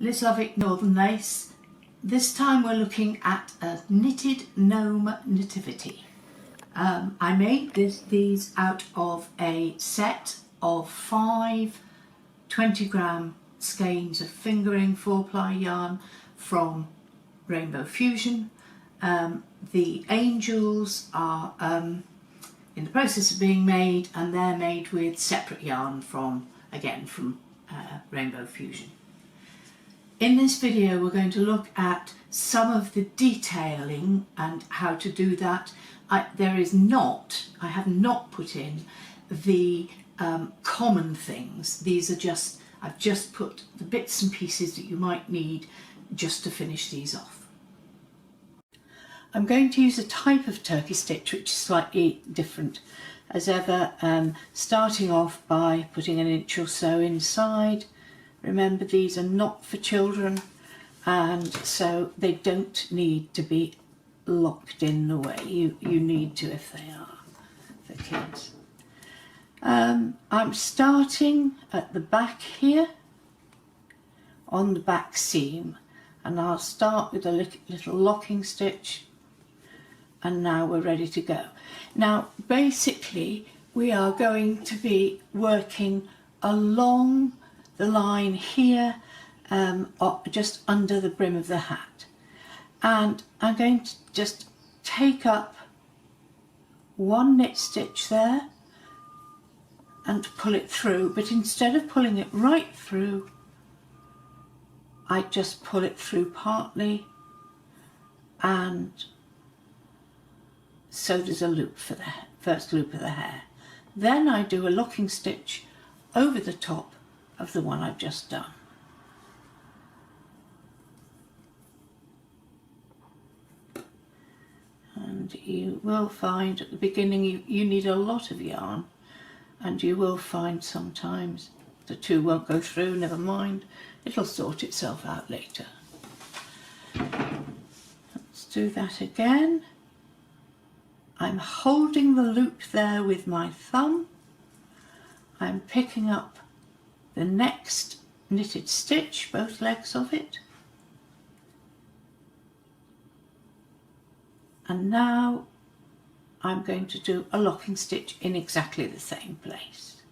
Lovick Northern Lace. This time we're looking at a knitted gnome nativity. I made these out of a set of 5 20-gram skeins of fingering 4-ply yarn from Rainbow Fusion. The angels are in the process of being made, and they're made with separate yarn from Rainbow Fusion. In this video we're going to look at some of the detailing and how to do that. I have not put in the common things. These are I've just put the bits and pieces that you might need just to finish these off. I'm going to use a type of turkey stitch which is slightly different as ever, starting off by putting 1 inch or so inside. Remember, these are not for children, and so they don't need to be locked in the way you need to if they are for kids. I'm starting at the back here on the back seam, and I'll start with a little locking stitch, and now we're ready to go. Now basically we are going to be working along the line here, just under the brim of the hat, and I'm going to just take up 1 knit stitch there and pull it through, but instead of pulling it right through, I just pull it through partly, and so there's a loop for the first loop of the hair. Then I do a locking stitch over the top of the one I've just done. And you will find at the beginning you need a lot of yarn, and you will find sometimes the two won't go through. Never mind, it'll sort itself out later. Let's do that again. I'm holding the loop there with my thumb. I'm picking up the next knitted stitch, both legs of it, and now I'm going to do a locking stitch in exactly the same place.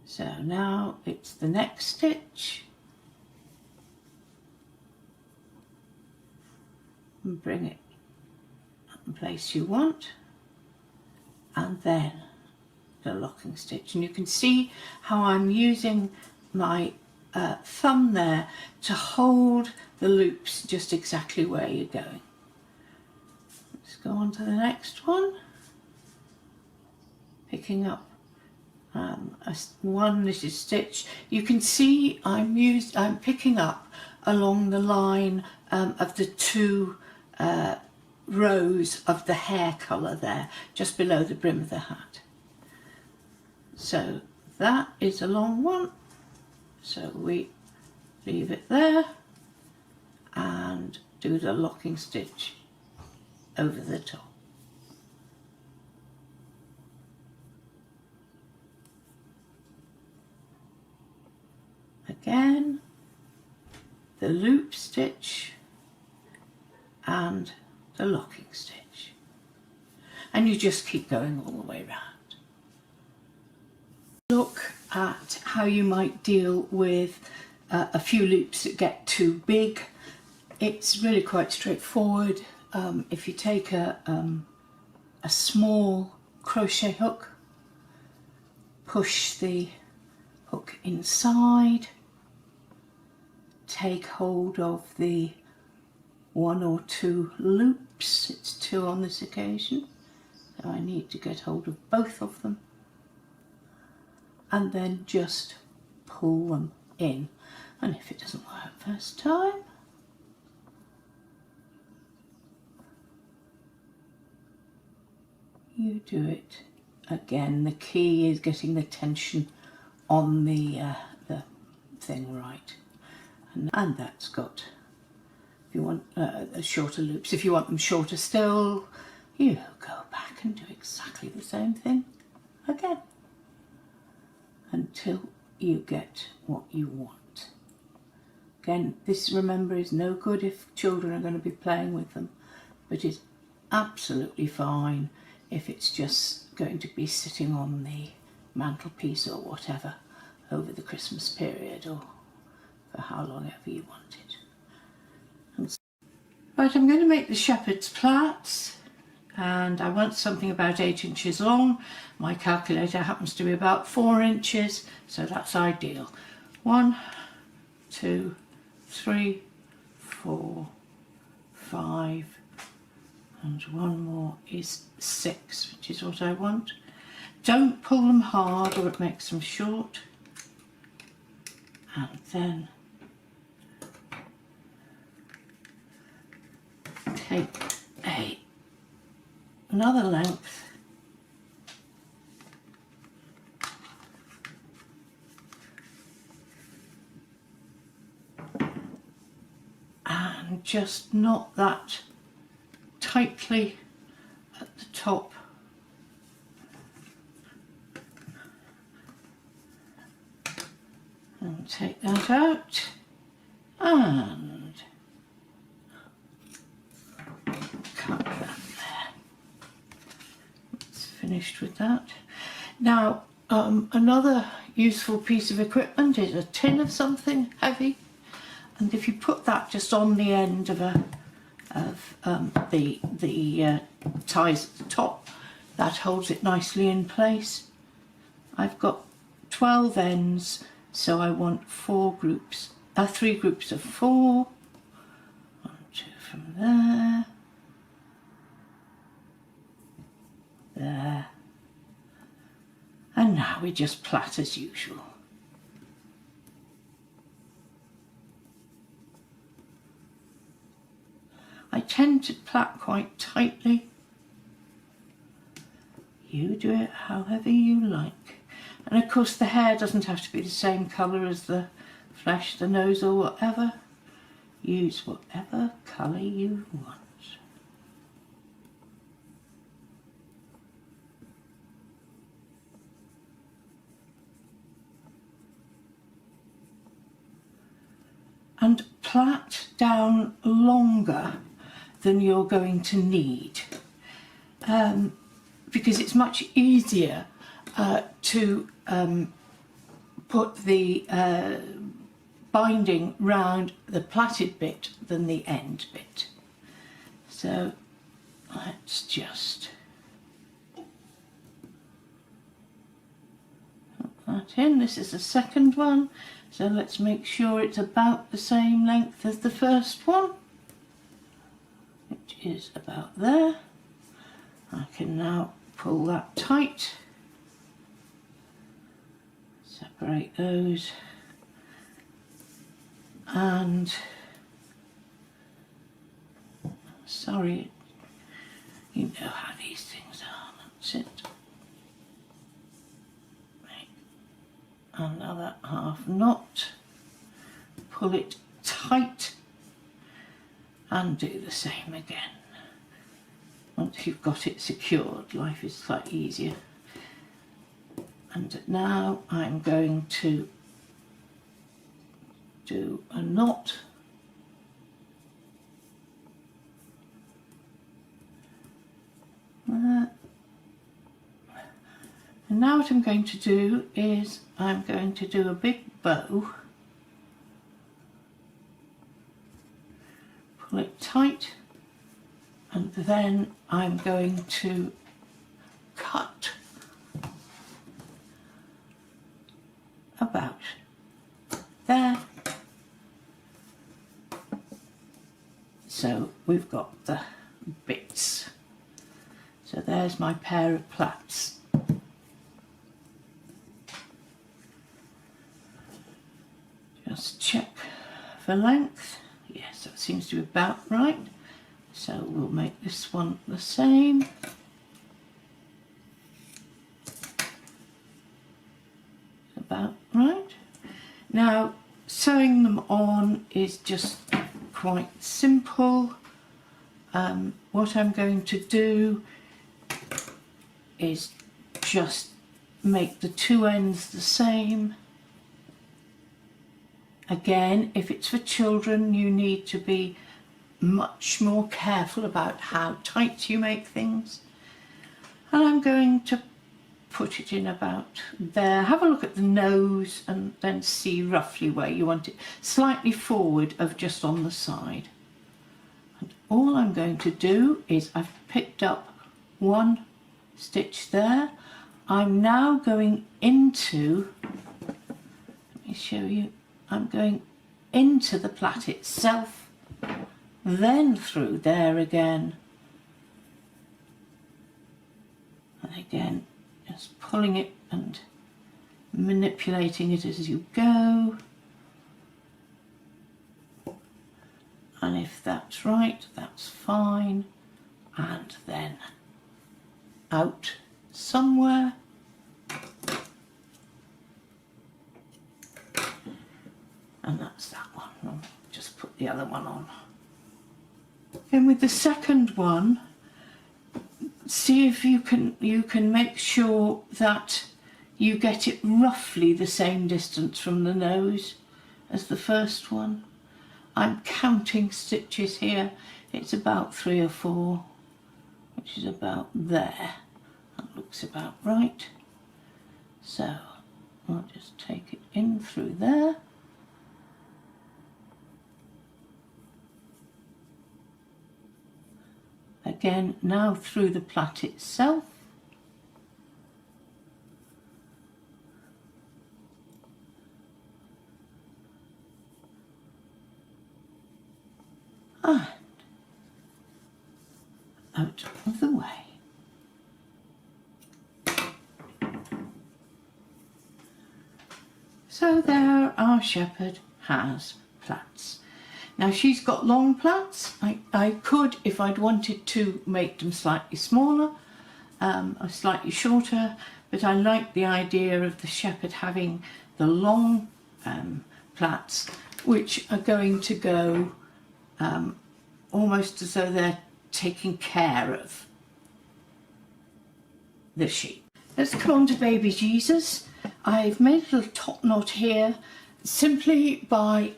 So now it's the next stitch, and bring it at the place you want, and then the locking stitch. And you can see how I'm using my thumb there to hold the loops just exactly where you're going. Let's go on to the next one, picking up 1 knitted stitch. You can see I'm picking up along the line of the 2 rows of the hair colour there, just below the brim of the hat. So that is a long one, so we leave it there and do the locking stitch over the top. Again, the loop stitch and the locking stitch, and you just keep going all the way around. Look at how you might deal with a few loops that get too big. It's really quite straightforward. If you take a small crochet hook, push the hook inside, take hold of the 1 or 2 loops. It's 2 on this occasion, so I need to get hold of both of them, and then just pull them in. And if it doesn't work first time, you do it again. The key is getting the tension on the thing right, and that's got, if you want shorter loops, if you want them shorter still, you go back and do exactly the same thing again until you get what you want. Again, this, remember, is no good if children are going to be playing with them, but it's absolutely fine if it's just going to be sitting on the mantelpiece or whatever over the Christmas period, or for how long ever you want it. Right, I'm going to make the shepherd's plaits, and I want something about 8 inches long. My calculator happens to be about 4 inches, so that's ideal. 1, 2, 3, 4, 5, and one more is 6, which is what I want. Don't pull them hard or it makes them short. And then take another length and just knot that tightly at the top. And take that out and cut that there. It's finished with that. Now another useful piece of equipment is a tin of something heavy, and if you put that just on the end of the ties at the top, that holds it nicely in place. I've got 12 ends, so I want 3 groups of 4. 1, 2 from there, there, and now we just plait as usual. I tend to plait quite tightly. You do it however you like. And of course the hair doesn't have to be the same colour as the flesh, the nose or whatever. Use whatever colour you want. And plait down longer than you're going to need, because it's much easier to put the binding round the plaited bit than the end bit. So let's just put that in. This is the second one, so let's make sure it's about the same length as the first one, which is about there. I can now pull that tight, separate those, and sorry, you know how these things are. That's it. Make another half knot, pull it tight, and do the same again. Once you've got it secured, life is slightly easier. And now I'm going to do a knot. And now what I'm going to do is I'm going to do a big bow. Pull it tight, and then I'm going to cut about there. So we've got the bits. So there's my pair of plaits. Just check for length. Yes, that seems to be about right. So we'll make this one the same. About right. Now sewing them on is just quite simple. What I'm going to do is just make the 2 ends the same Again, if it's for children, you need to be much more careful about how tight you make things. And I'm going to put it in about there. Have a look at the nose and then see roughly where you want it. Slightly forward of just on the side. And all I'm going to do is I've picked up one stitch there. I'm now going into, let me show you, I'm going into the plait itself, then through there again, and again just pulling it and manipulating it as you go. And if that's right, that's fine. And then out somewhere. And that's that one. I'll just put the other one on. Then with the second one, see if you can make sure that you get it roughly the same distance from the nose as the first one. I'm counting stitches here. It's about 3 or 4, which is about there. That looks about right. So I'll just take it in through there. Again, now through the plait itself. And out of the way. So there our shepherd has plaits. Now she's got long plaits. I could, if I'd wanted to, make them slightly smaller or slightly shorter, but I like the idea of the shepherd having the long plaits, which are going to go almost as though they're taking care of the sheep. Let's come on to baby Jesus. I've made a little top knot here simply by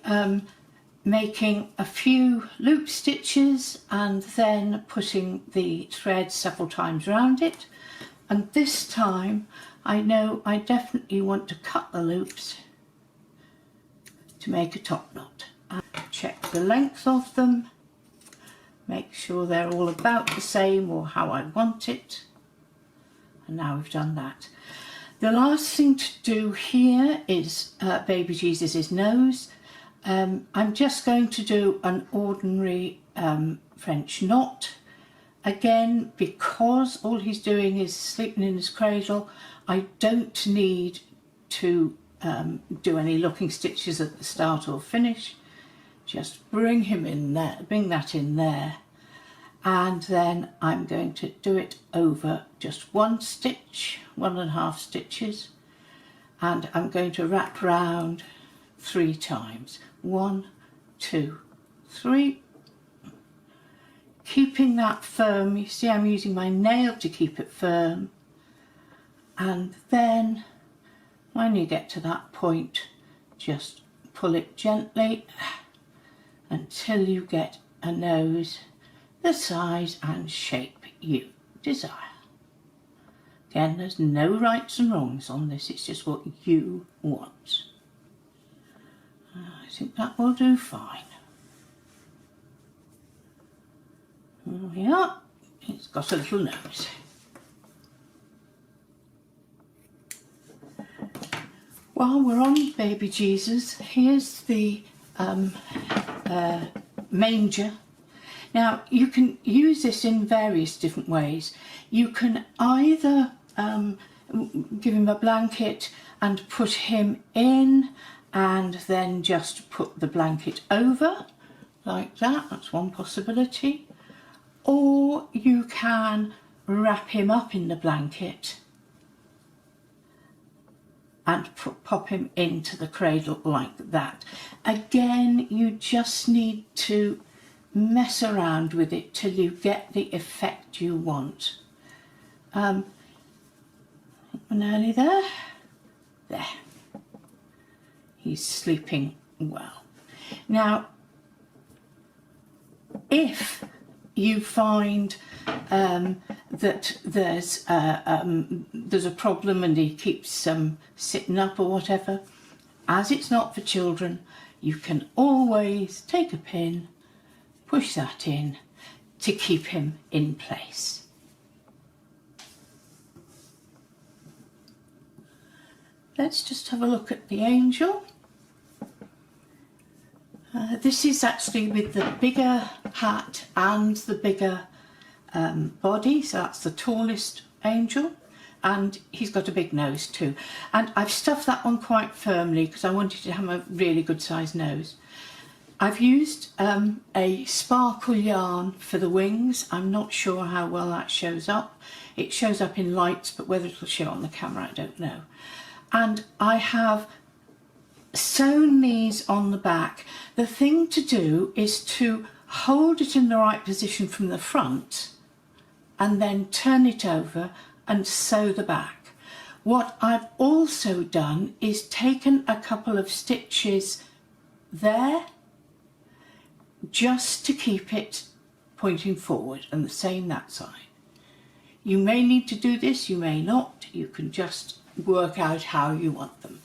making a few loop stitches and then putting the thread several times around it. And this time I know I definitely want to cut the loops to make a top knot. Check the length of them, make sure they're all about the same or how I want it. And now we've done that. The last thing to do here is baby Jesus' nose. I'm just going to do an ordinary French knot. Again, because all he's doing is sleeping in his cradle, I don't need to do any looking stitches at the start or finish. Just bring him in there, bring that in there, and then I'm going to do it over just one stitch, 1.5 stitches, and I'm going to wrap round 3 times. 1, 2, 3. Keeping that firm. You see I'm using my nail to keep it firm. And then when you get to that point, just pull it gently until you get a nose the size and shape you desire. Again, there's no rights and wrongs on this, it's just what you want. I think that will do fine. There we are. It's got a little nose. While we're on baby Jesus, here's the manger. Now you can use this in various different ways. You can either give him a blanket and put him in and then just put the blanket over like that, that's one possibility. Or you can wrap him up in the blanket and pop him into the cradle like that. Again, you just need to mess around with it till you get the effect you want. We're nearly there. There. He's sleeping well. Now, if you find that there's a problem and he keeps sitting up or whatever, as it's not for children, you can always take a pin, push that in to keep him in place. Let's just have a look at the angel. This is actually with the bigger hat and the bigger body, so that's the tallest angel, and he's got a big nose too. And I've stuffed that one quite firmly because I wanted to have a really good sized nose. I've used a sparkle yarn for the wings. I'm not sure how well that shows up. It shows up in lights, but whether it'll show on the camera, I don't know. And I have sewn these on the back. The thing to do is to hold it in the right position from the front and then turn it over and sew the back. What I've also done is taken a couple of stitches there just to keep it pointing forward, and the same that side. You may need to do this, you may not. You can just work out how you want them.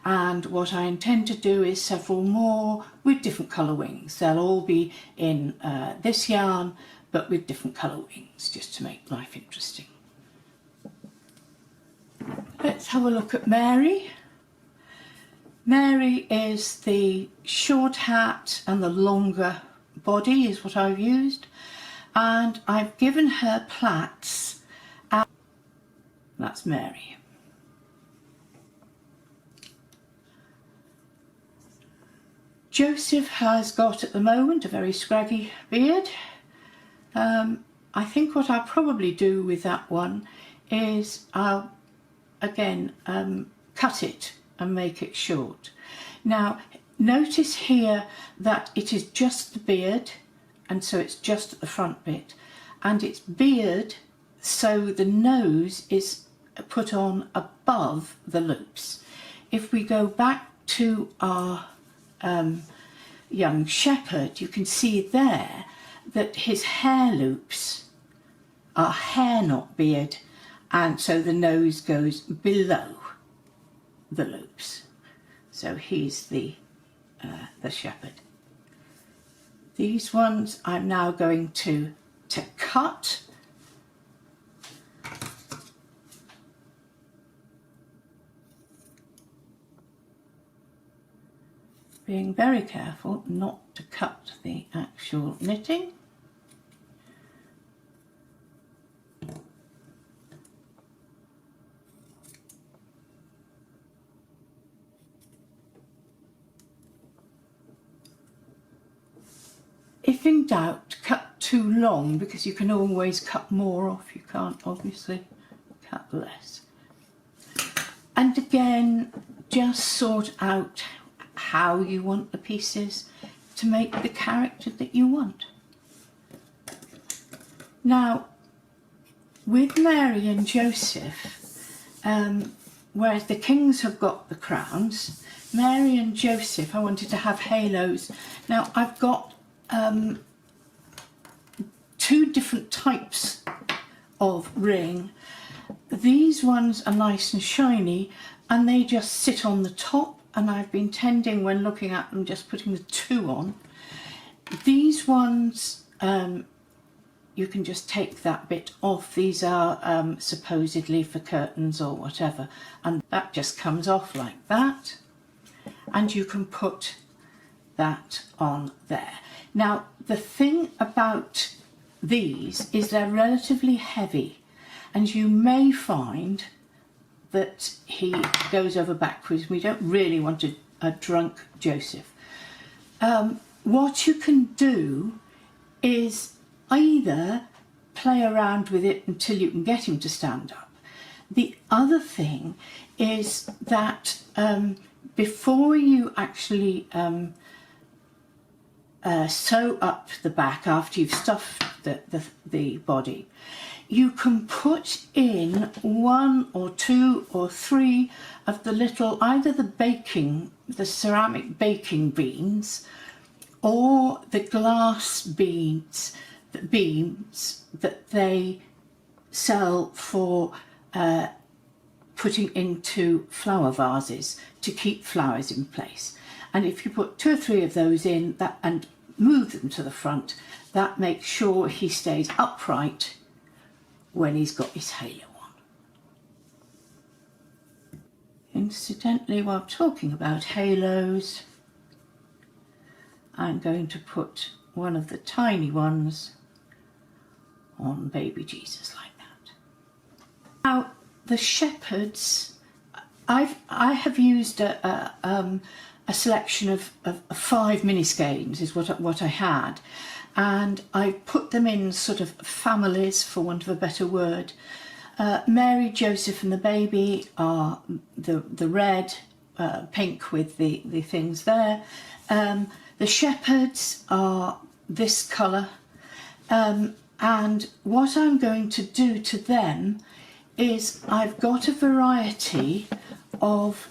And what I intend to do is several more with different colour wings. They'll all be in this yarn, but with different colour wings, just to make life interesting. Let's have a look at Mary. Mary is the short hat and the longer body is what I've used. And I've given her plaits. That's Mary. Joseph has got at the moment a very scraggy beard. I think what I'll probably do with that one is I'll again cut it and make it short. Now notice here that it is just the beard, and so it's just at the front bit, and it's beard so the nose is put on above the loops. If we go back to our young shepherd, you can see there that his hair loops are hair, not beard, and so the nose goes below the loops. So he's the shepherd. These ones I'm now going to cut. Being very careful not to cut the actual knitting. If in doubt, cut too long, because you can always cut more off. You can't obviously cut less. And again, just sort out how you want the pieces to make the character that you want. Now, with Mary and Joseph, whereas the kings have got the crowns, Mary and Joseph, I wanted to have halos. Now, I've got two different types of ring. These ones are nice and shiny and they just sit on the top, and I've been tending when looking at them just putting the two on. These ones you can just take that bit off. These are supposedly for curtains or whatever, and that just comes off like that, and you can put that on there. Now the thing about these is they're relatively heavy, and you may find that he goes over backwards. We don't really want a drunk Joseph. What you can do is either play around with it until you can get him to stand up. The other thing is that before you actually sew up the back after you've stuffed the body, you can put in 1 or 2 or 3 of the little, either the ceramic baking beans or the glass beads, the beams that they sell for putting into flower vases to keep flowers in place. And if you put 2 or 3 of those in that and move them to the front, that makes sure he stays upright when he's got his halo on. Incidentally, while talking about halos, I'm going to put one of the tiny ones on baby Jesus like that. Now, the shepherds, I have used a selection of 5 mini skeins is what I had, and I put them in sort of families, for want of a better word. Mary, Joseph and the baby are the red, pink with the things there. The shepherds are this colour, and what I'm going to do to them is I've got a variety of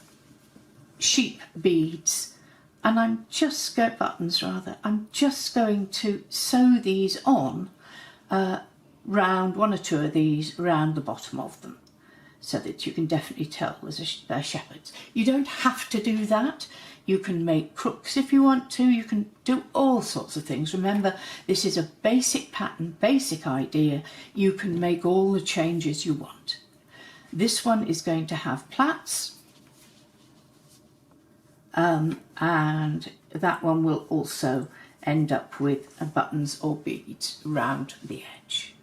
sheep beads, and I'm just going to sew these on round 1 or 2 of these round the bottom of them, so that you can definitely tell they're shepherds. You don't have to do that. You can make crooks if you want to. You can do all sorts of things. Remember, this is a basic pattern, basic idea. You can make all the changes you want. This one is going to have plaits, and that one will also end up with buttons or beads round the edge.